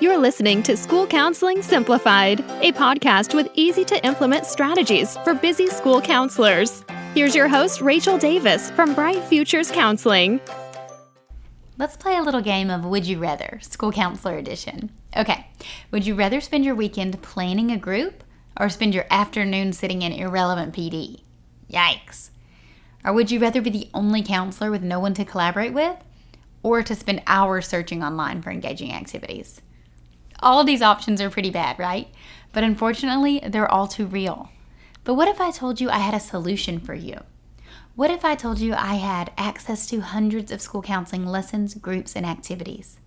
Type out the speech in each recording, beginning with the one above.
You're listening to School Counseling Simplified, a podcast with easy-to-implement strategies for busy school counselors. Here's your host, Rachel Davis from Bright Futures Counseling. Let's play a little game of Would You Rather, School Counselor Edition. Okay, would you rather spend your weekend planning a group or spend your afternoon sitting in irrelevant PD? Yikes. Or would you rather be the only counselor with no one to collaborate with, or to spend hours searching online for engaging activities? All of these options are pretty bad, right? But unfortunately, they're all too real. But what if I told you I had a solution for you? What if I told you I had access to hundreds of school counseling lessons, groups, and activities,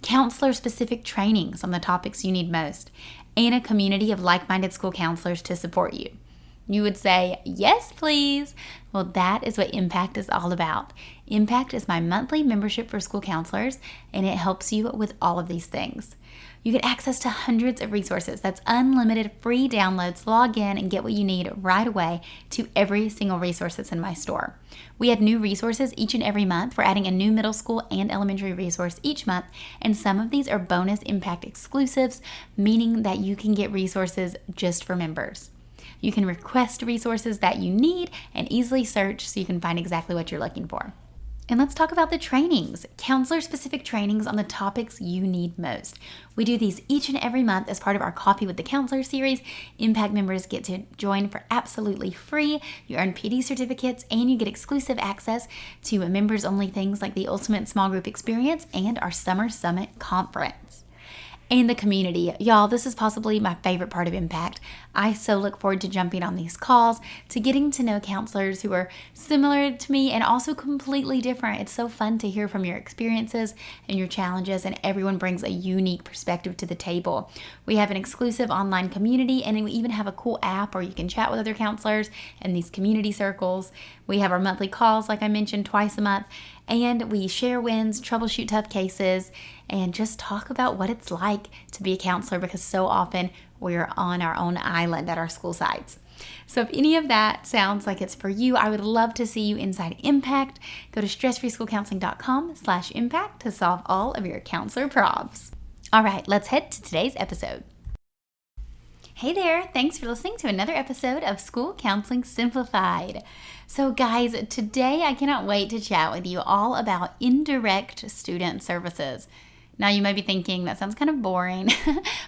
counselor-specific trainings on the topics you need most, and a community of like-minded school counselors to support you? You would say, yes, please. Well, that is what Impact is all about. Impact is my monthly membership for school counselors, and it helps you with all of these things. You get access to hundreds of resources. That's unlimited free downloads. Log in and get what you need right away to every single resource that's in my store. We add new resources each and every month. We're adding a new middle school and elementary resource each month, and some of these are bonus Impact exclusives, meaning that you can get resources just for members. You can request resources that you need and easily search so you can find exactly what you're looking for. And let's talk about the trainings, counselor-specific trainings on the topics you need most. We do these each and every month as part of our Coffee with the Counselor series. Impact members get to join for absolutely free. You earn PD certificates and you get exclusive access to members-only things like the Ultimate Small Group Experience and our Summer Summit Conference. And the community. Y'all, this is possibly my favorite part of Impact. I so look forward to jumping on these calls, to getting to know counselors who are similar to me and also completely different. It's so fun to hear from your experiences and your challenges, and everyone brings a unique perspective to the table. We have an exclusive online community, and we even have a cool app where you can chat with other counselors in these community circles. We have our monthly calls, like I mentioned, twice a month, and we share wins, troubleshoot tough cases, and just talk about what it's like to be a counselor, because so often we're on our own island at our school sites. So if any of that sounds like it's for you, I would love to see you inside Impact. Go to stressfreeschoolcounseling.com/impact to solve all of your counselor problems. All right, let's head to today's episode. Hey there, thanks for listening to another episode of School Counseling Simplified. So guys, today I cannot wait to chat with you all about indirect student services. Now you may be thinking that sounds kind of boring,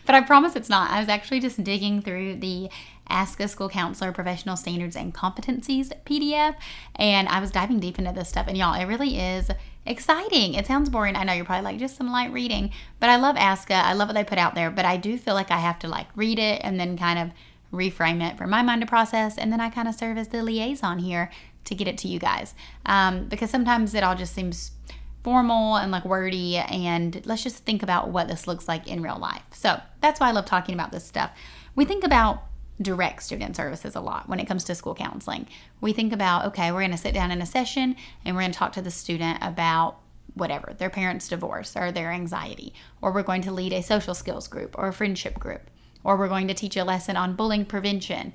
but I promise it's not. I was actually just digging through the Ask a School Counselor Professional Standards and Competencies PDF, and I was diving deep into this stuff, and y'all, it really is exciting. It sounds boring. I know you're probably like, just some light reading, but I love ASCA. I love what they put out there, but I do feel like I have to like read it and then kind of reframe it for my mind to process, and then I kind of serve as the liaison here to get it to you guys, because sometimes it all just seems formal and like wordy, and let's just think about what this looks like in real life. So that's why I love talking about this stuff. We think about direct student services a lot when it comes to school counseling. We think about, okay, we're going to sit down in a session and we're going to talk to the student about whatever, their parents' divorce or their anxiety, or we're going to lead a social skills group or a friendship group, or we're going to teach a lesson on bullying prevention,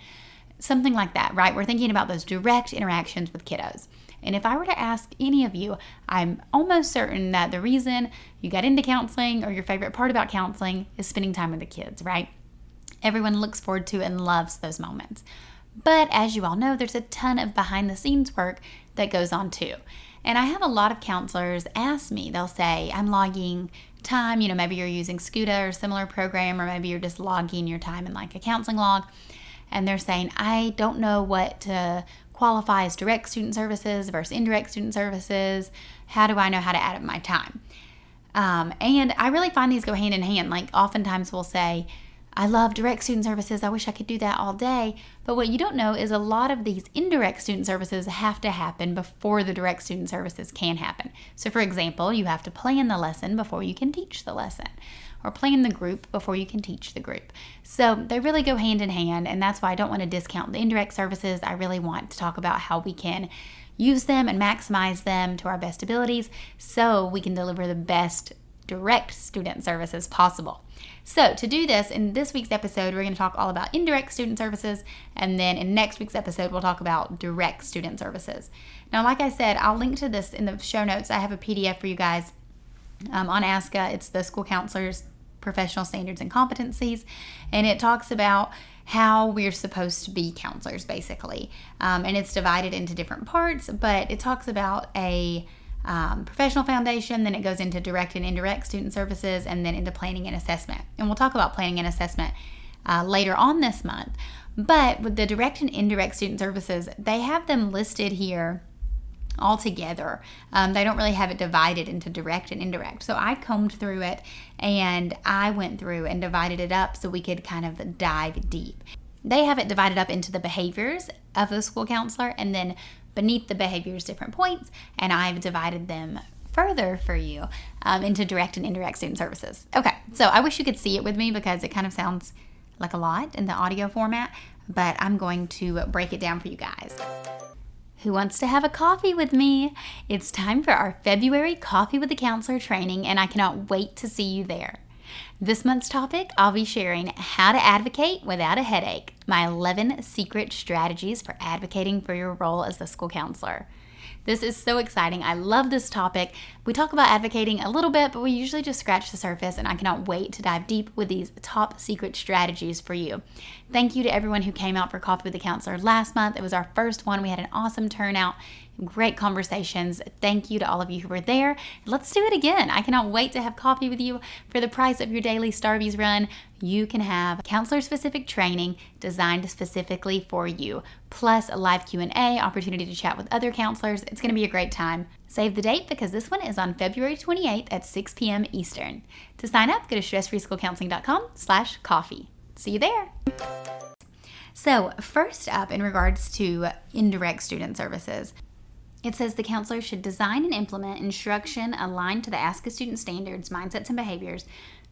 something like that, right? We're thinking about those direct interactions with kiddos. And if I were to ask any of you, I'm almost certain that the reason you got into counseling or your favorite part about counseling is spending time with the kids, right? Everyone looks forward to and loves those moments. But as you all know, there's a ton of behind the scenes work that goes on too. And I have a lot of counselors ask me, they'll say, I'm logging time, maybe you're using SCUDA or similar program, or maybe you're just logging your time in like a counseling log. And they're saying, I don't know what to qualify as direct student services versus indirect student services. How do I know how to add up my time? And I really find these go hand in hand. Like oftentimes we'll say, I love direct student services. I wish I could do that all day. But what you don't know is a lot of these indirect student services have to happen before the direct student services can happen. So for example, you have to plan the lesson before you can teach the lesson, or plan the group before you can teach the group. So they really go hand in hand, and that's why I don't want to discount the indirect services. I really want to talk about how we can use them and maximize them to our best abilities so we can deliver the best direct student services possible. So to do this, in this week's episode, we're going to talk all about indirect student services, and then in next week's episode, we'll talk about direct student services. Now, like I said, I'll link to this in the show notes. I have a PDF for you guys on ASCA. It's the School Counselors professional standards and competencies, and it talks about how we're supposed to be counselors, basically. And it's divided into different parts, but it talks about a professional foundation, then it goes into direct and indirect student services, and then into planning and assessment. And we'll talk about planning and assessment later on this month. But with the direct and indirect student services, they have them listed here all together. They don't really have it divided into direct and indirect. So I combed through it and I went through and divided it up so we could kind of dive deep. They have it divided up into the behaviors of the school counselor, and then beneath the behaviors, different points, and I've divided them further for you into direct and indirect student services. Okay, so I wish you could see it with me because it kind of sounds like a lot in the audio format, but I'm going to break it down for you guys. Who wants to have a coffee with me? It's time for our February Coffee with the Counselor training, and I cannot wait to see you there. This month's topic, I'll be sharing how to advocate without a headache, my 11 secret strategies for advocating for your role as the school counselor. This is so exciting. I love this topic. We talk about advocating a little bit, but we usually just scratch the surface, and I cannot wait to dive deep with these top secret strategies for you. Thank you to everyone who came out for Coffee with the Counselor last month. It was our first one. We had an awesome turnout, great conversations. Thank you to all of you who were there. Let's do it again. I cannot wait to have coffee with you. For the price of your daily Starbucks run, you can have counselor-specific training designed specifically for you, plus a live Q&A, opportunity to chat with other counselors. It's going to be a great time. Save the date because this one is on February 28th at 6 p.m. Eastern. To sign up, go to stressfreeschoolcounseling.com/coffee. See you there. So first up, in regards to indirect student services, it says the counselor should design and implement instruction aligned to the Ask a Student standards, mindsets, and behaviors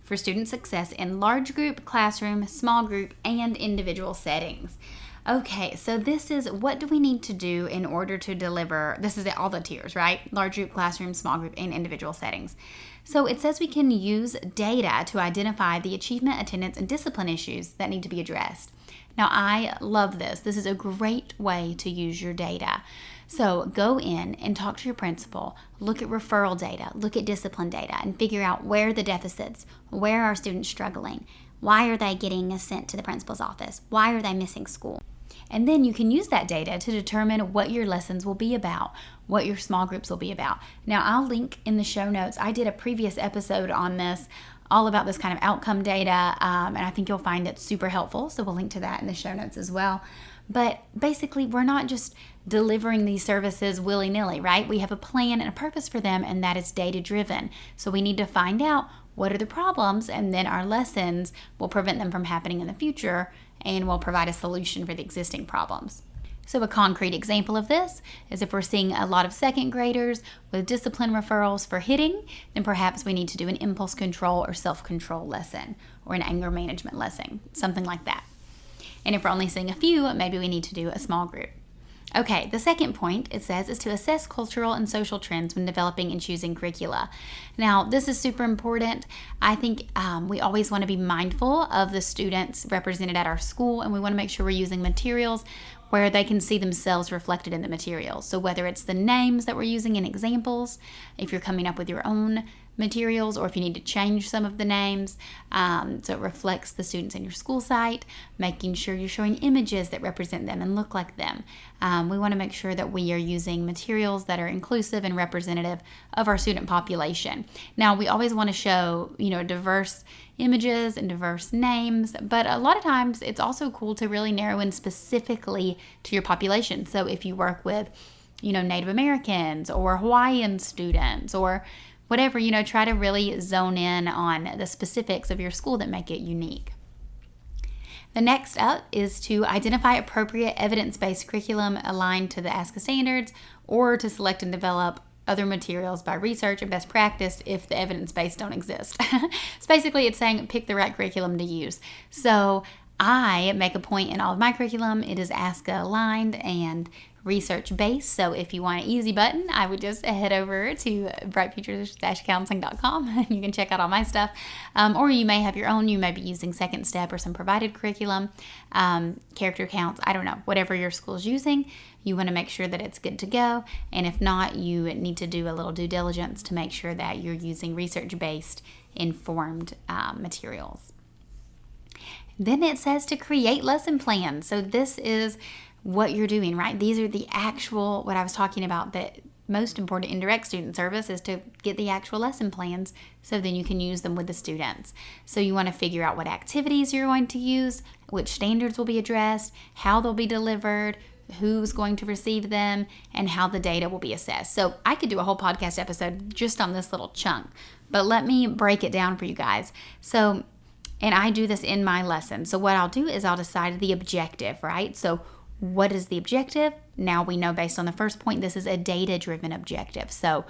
for student success in large group, classroom, small group, and individual settings. Okay, so this is what do we need to do in order to deliver, this is all the tiers, right? Large group, classroom, small group, and individual settings. So it says we can use data to identify the achievement, attendance, and discipline issues that need to be addressed. Now, I love this. This is a great way to use your data. So go in and talk to your principal, look at referral data, look at discipline data, and figure out where are the deficits, where are students struggling, why are they getting sent to the principal's office, why are they missing school. And then you can use that data to determine what your lessons will be about, what your small groups will be about. Now, I'll link in the show notes. I did a previous episode on this, all about this kind of outcome data, and I think you'll find it super helpful. So we'll link to that in the show notes as well. But basically, we're not just delivering these services willy-nilly, right? We have a plan and a purpose for them, and that is data-driven. So we need to find out what are the problems, and then our lessons will prevent them from happening in the future and will provide a solution for the existing problems. So a concrete example of this is if we're seeing a lot of second graders with discipline referrals for hitting, then perhaps we need to do an impulse control or self-control lesson or an anger management lesson, something like that. And if we're only seeing a few, maybe we need to do a small group. Okay, the second point, it says, is to assess cultural and social trends when developing and choosing curricula. Now, this is super important. I think we always want to be mindful of the students represented at our school, and we want to make sure we're using materials where they can see themselves reflected in the materials. So whether it's the names that we're using in examples, if you're coming up with your own materials, or if you need to change some of the names so it reflects the students in your school site, making sure you're showing images that represent them and look like them. We want to make sure that we are using materials that are inclusive and representative of our student population. Now, we always want to show, diverse images and diverse names, but a lot of times it's also cool to really narrow in specifically to your population. So if you work with, Native Americans or Hawaiian students or whatever, try to really zone in on the specifics of your school that make it unique. The next up is to identify appropriate evidence-based curriculum aligned to the ASCA standards, or to select and develop other materials by research and best practice if the evidence-based don't exist. So basically it's saying pick the right curriculum to use. So I make a point in all of my curriculum, it is ASCA aligned and research-based. So if you want an easy button, I would just head over to brightfutures-counseling.com and you can check out all my stuff. Or you may have your own. You may be using Second Step or some provided curriculum, character counts, I don't know, whatever your school's using. You want to make sure that it's good to go. And if not, you need to do a little due diligence to make sure that you're using research-based informed materials. Then it says to create lesson plans. So this is what you're doing, right? These are the actual, what I was talking about, the most important indirect student service is to get the actual lesson plans so then you can use them with the students. So you want to figure out what activities you're going to use, which standards will be addressed, how they'll be delivered, who's going to receive them, and how the data will be assessed. So I could do a whole podcast episode just on this little chunk, but let me break it down for you guys. So, and I do this in my lesson. So what I'll do is I'll decide the objective, right? So what is the objective? Now we know based on the first point, this is a data-driven objective. So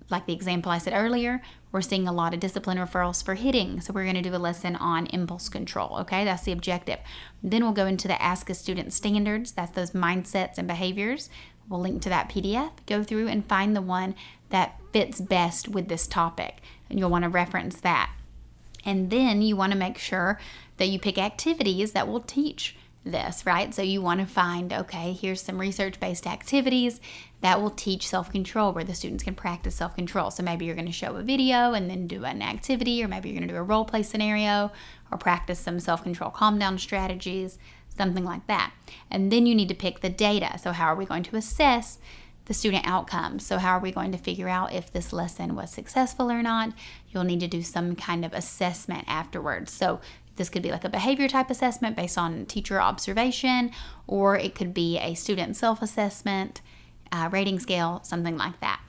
like the example I said earlier, we're seeing a lot of discipline referrals for hitting. So we're going to do a lesson on impulse control. Okay, that's the objective. Then we'll go into the Ask a Student standards. That's those mindsets and behaviors. We'll link to that PDF, go through and find the one that fits best with this topic. And you'll want to reference that. And then you want to make sure that you pick activities that will teach this, right? So you want to find, okay, here's some research-based activities that will teach self-control, where the students can practice self-control. So maybe you're going to show a video and then do an activity, or maybe you're going to do a role play scenario or practice some self-control calm down strategies, something like that. And then you need to pick the data. So how are we going to assess the student outcomes? So how are we going to figure out if this lesson was successful or not? You'll need to do some kind of assessment afterwards. So this could be like a behavior type assessment based on teacher observation, or it could be a student self-assessment, rating scale, something like that.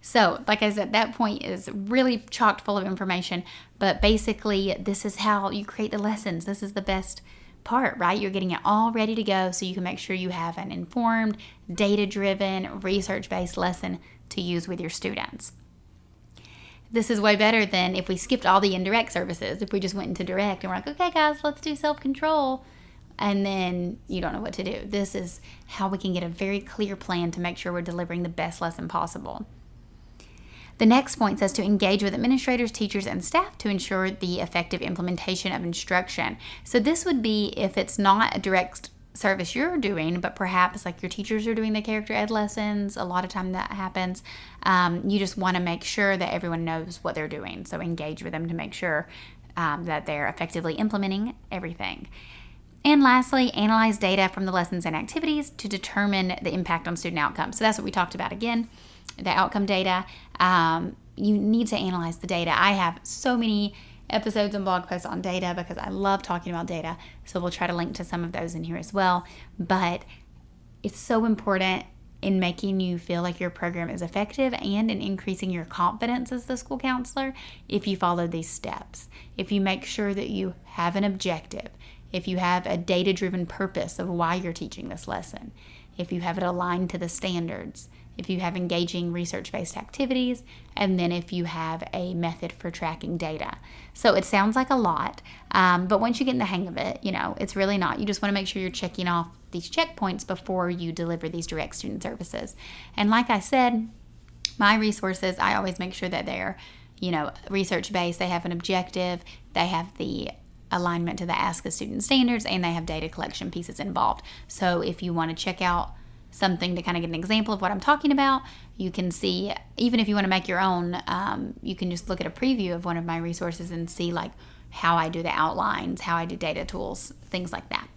So like I said, that point is really chock full of information, but basically this is how you create the lessons. This is the best part, right? You're getting it all ready to go so you can make sure you have an informed, data-driven, research-based lesson to use with your students. This is way better than if we skipped all the indirect services. If we just went into direct and we're like, okay guys, let's do self-control, and then you don't know what to do. This is how we can get a very clear plan to make sure we're delivering the best lesson possible. The next point says to engage with administrators, teachers, and staff to ensure the effective implementation of instruction. So this would be if it's not a direct service you're doing, but perhaps like your teachers are doing the character ed lessons. A lot of time that happens. You just want to make sure that everyone knows what they're doing. So engage with them to make sure that they're effectively implementing everything. And lastly, analyze data from the lessons and activities to determine the impact on student outcomes. So that's what we talked about again, the outcome data. You need to analyze the data. I have so many episodes and blog posts on data because I love talking about data. So we'll try to link to some of those in here as well. But it's so important in making you feel like your program is effective and in increasing your confidence as the school counselor if you follow these steps. If you make sure that you have an objective, if you have a data-driven purpose of why you're teaching this lesson, if you have it aligned to the standards, if you have engaging research-based activities, and then if you have a method for tracking data. So it sounds like a lot, but once you get in the hang of it, it's really not. You just want to make sure you're checking off these checkpoints before you deliver these direct student services. And like I said, my resources, I always make sure that they're, research-based. They have an objective. They have the alignment to the Ask a Student standards, and they have data collection pieces involved. So if you want to check out something to kind of get an example of what I'm talking about, you can see, even if you want to make your own, you can just look at a preview of one of my resources and see like how I do the outlines, how I do data tools, things like that.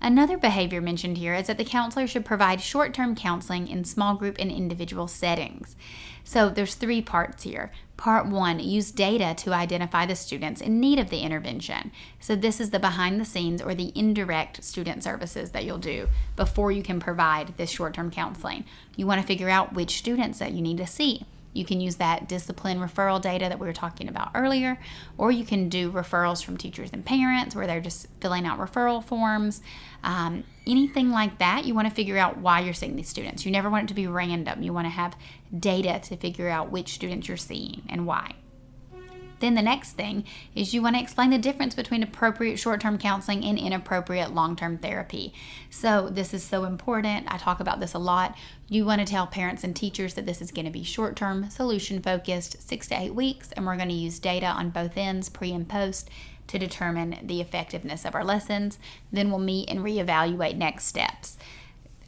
Another behavior mentioned here is that the counselor should provide short-term counseling in small group and individual settings. So there's 3 parts here. Part 1, use data to identify the students in need of the intervention. So this is the behind the scenes or the indirect student services that you'll do before you can provide this short-term counseling. You want to figure out which students that you need to see. You can use that discipline referral data that we were talking about earlier, or you can do referrals from teachers and parents where they're just filling out referral forms. Anything like that, you want to figure out why you're seeing these students. You never want it to be random. You want to have data to figure out which students you're seeing and why. Then the next thing is you want to explain the difference between appropriate short-term counseling and inappropriate long-term therapy. So this is so important. I talk about this a lot. You want to tell parents and teachers that this is going to be short-term, solution-focused, 6 to 8 weeks, and we're going to use data on both ends, pre and post, to determine the effectiveness of our lessons. Then we'll meet and reevaluate next steps.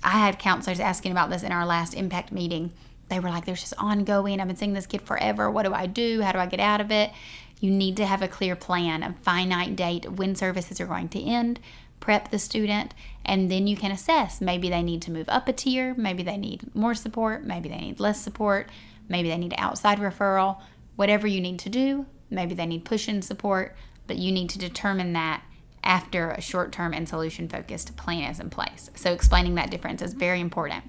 I had counselors asking about this in our last impact meeting. They were like, there's just ongoing. I've been seeing this kid forever. What do I do? How do I get out of it? You need to have a clear plan, a finite date of when services are going to end, prep the student, and then you can assess. Maybe they need to move up a tier. Maybe they need more support. Maybe they need less support. Maybe they need outside referral. Whatever you need to do, maybe they need push-in support, but you need to determine that after a short-term and solution-focused plan is in place. So explaining that difference is very important.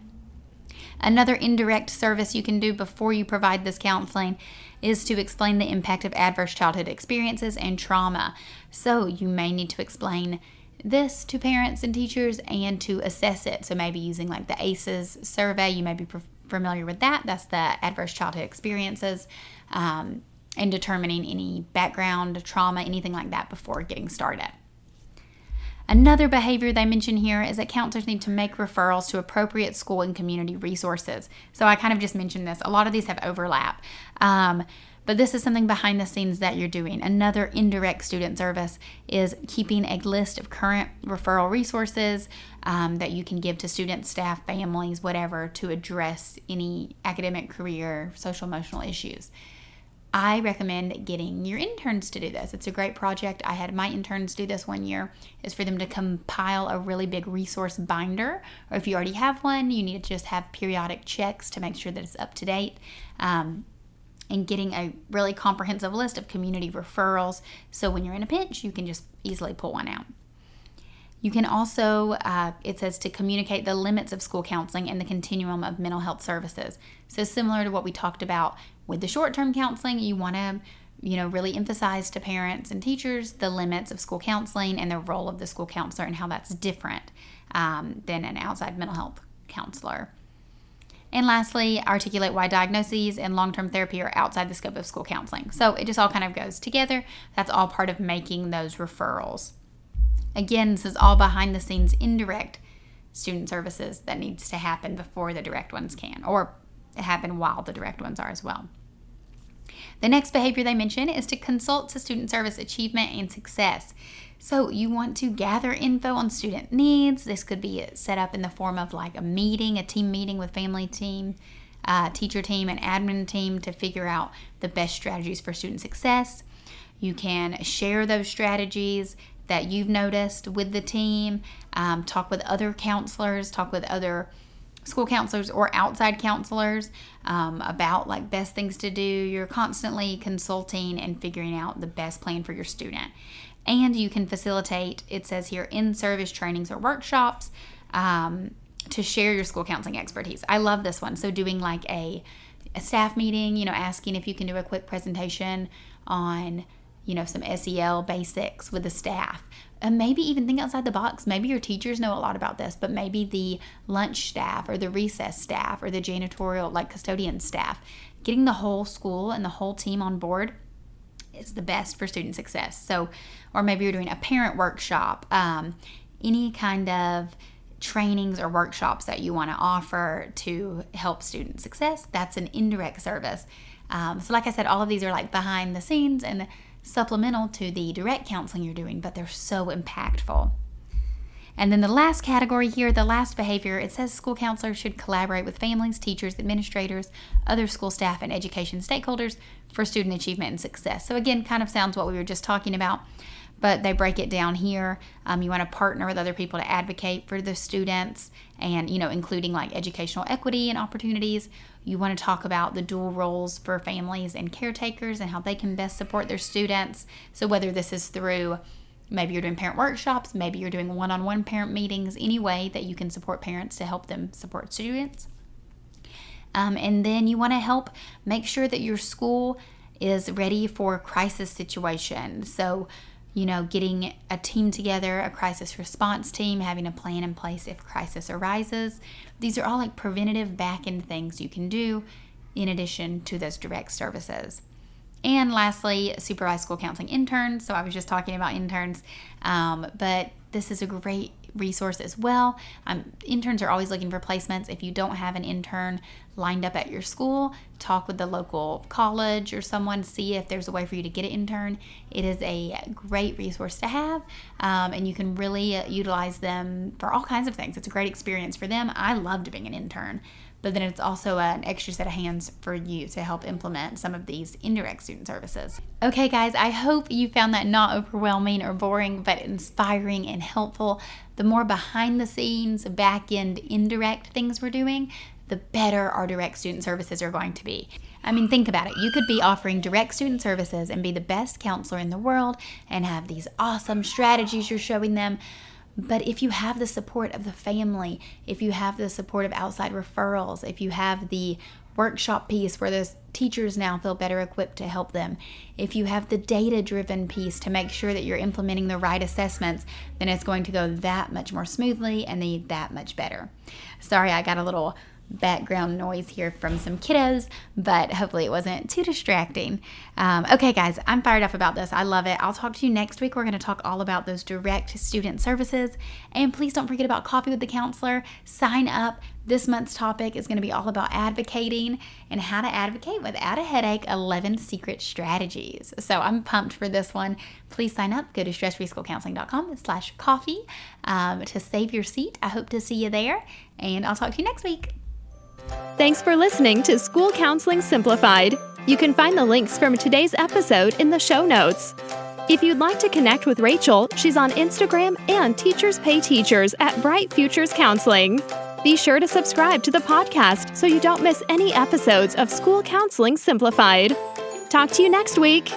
Another indirect service you can do before you provide this counseling is to explain the impact of adverse childhood experiences and trauma. So you may need to explain this to parents and teachers and to assess it. So maybe using like the ACEs survey, you may be familiar with that. That's the adverse childhood experiences, and determining any background trauma, anything like that before getting started. Another behavior they mention here is that counselors need to make referrals to appropriate school and community resources. So I kind of just mentioned this. A lot of these have overlap. But this is something behind the scenes that you're doing. Another indirect student service is keeping a list of current referral resources that you can give to students, staff, families, whatever, to address any academic, career, social, emotional issues. I recommend getting your interns to do this. It's a great project. I had my interns do this one year, is for them to compile a really big resource binder. Or if you already have one, you need to just have periodic checks to make sure that it's up to date. And getting a really comprehensive list of community referrals. So when you're in a pinch, you can just easily pull one out. You can also, it says to communicate the limits of school counseling and the continuum of mental health services. So similar to what we talked about with the short-term counseling, you want to, really emphasize to parents and teachers the limits of school counseling and the role of the school counselor and how that's different than an outside mental health counselor. And lastly, articulate why diagnoses and long-term therapy are outside the scope of school counseling. So it just all kind of goes together. That's all part of making those referrals. Again, this is all behind the scenes indirect student services that needs to happen before the direct ones can, or happen while the direct ones are as well. The next behavior they mention is to consult to student service achievement and success. So you want to gather info on student needs. This could be set up in the form of like a meeting, a team meeting with family team, teacher team, and admin team to figure out the best strategies for student success. You can share those strategies that you've noticed with the team, talk with other counselors, talk with other school counselors or outside counselors about like best things to do. You're constantly consulting and figuring out the best plan for your student. And you can facilitate, it says here, in-service trainings or workshops to share your school counseling expertise. I love this one. So doing like a staff meeting, asking if you can do a quick presentation on some SEL basics with the staff. And maybe even think outside the box. Maybe your teachers know a lot about this, but maybe the lunch staff or the recess staff or the janitorial, like custodian staff, getting the whole school and the whole team on board is the best for student success. So, or maybe you're doing a parent workshop, any kind of trainings or workshops that you want to offer to help student success. That's an indirect service. So like I said, all of these are like behind the scenes and supplemental to the direct counseling you're doing, but they're so impactful. And then the last category here, the last behavior, it says school counselors should collaborate with families, teachers, administrators, other school staff, and education stakeholders for student achievement and success. So again, kind of sounds what we were just talking about, but they break it down here. You want to partner with other people to advocate for the students and, including like educational equity and opportunities. You want to talk about the dual roles for families and caretakers and how they can best support their students. So whether this is through, maybe you're doing parent workshops, maybe you're doing one-on-one parent meetings, any way that you can support parents to help them support students. And then you want to help make sure that your school is ready for crisis situations. So, getting a team together, a crisis response team, having a plan in place if crisis arises. These are all like preventative back-end things you can do in addition to those direct services. And lastly, supervised school counseling interns. So I was just talking about interns, but this is a great resource as well. Interns are always looking for placements. If you don't have an intern lined up at your school, talk with the local college or someone, see if there's a way for you to get an intern. It is a great resource to have, and you can really utilize them for all kinds of things. It's a great experience for them. I loved being an intern, but then it's also an extra set of hands for you to help implement some of these indirect student services. Okay, guys, I hope you found that not overwhelming or boring, but inspiring and helpful. The more behind the scenes, back end, indirect things we're doing, the better our direct student services are going to be. I mean, think about it. You could be offering direct student services and be the best counselor in the world and have these awesome strategies you're showing them. But if you have the support of the family, if you have the support of outside referrals, if you have the workshop piece where the teachers now feel better equipped to help them, if you have the data-driven piece to make sure that you're implementing the right assessments, then it's going to go that much more smoothly and that much better. Sorry, I got a little background noise here from some kiddos, but hopefully it wasn't too distracting. Okay, guys, I'm fired up about this. I love it. I'll talk to you next week. We're going to talk all about those direct student services. And please don't forget about Coffee with the Counselor. Sign up. This month's topic is going to be all about advocating and how to advocate without a headache, 11 secret strategies. So I'm pumped for this one. Please sign up. Go to stressfreeschoolcounseling.com/coffee to save your seat. I hope to see you there, and I'll talk to you next week. Thanks for listening to School Counseling Simplified. You can find the links from today's episode in the show notes. If you'd like to connect with Rachel, she's on Instagram and Teachers Pay Teachers at Bright Futures Counseling. Be sure to subscribe to the podcast so you don't miss any episodes of School Counseling Simplified. Talk to you next week.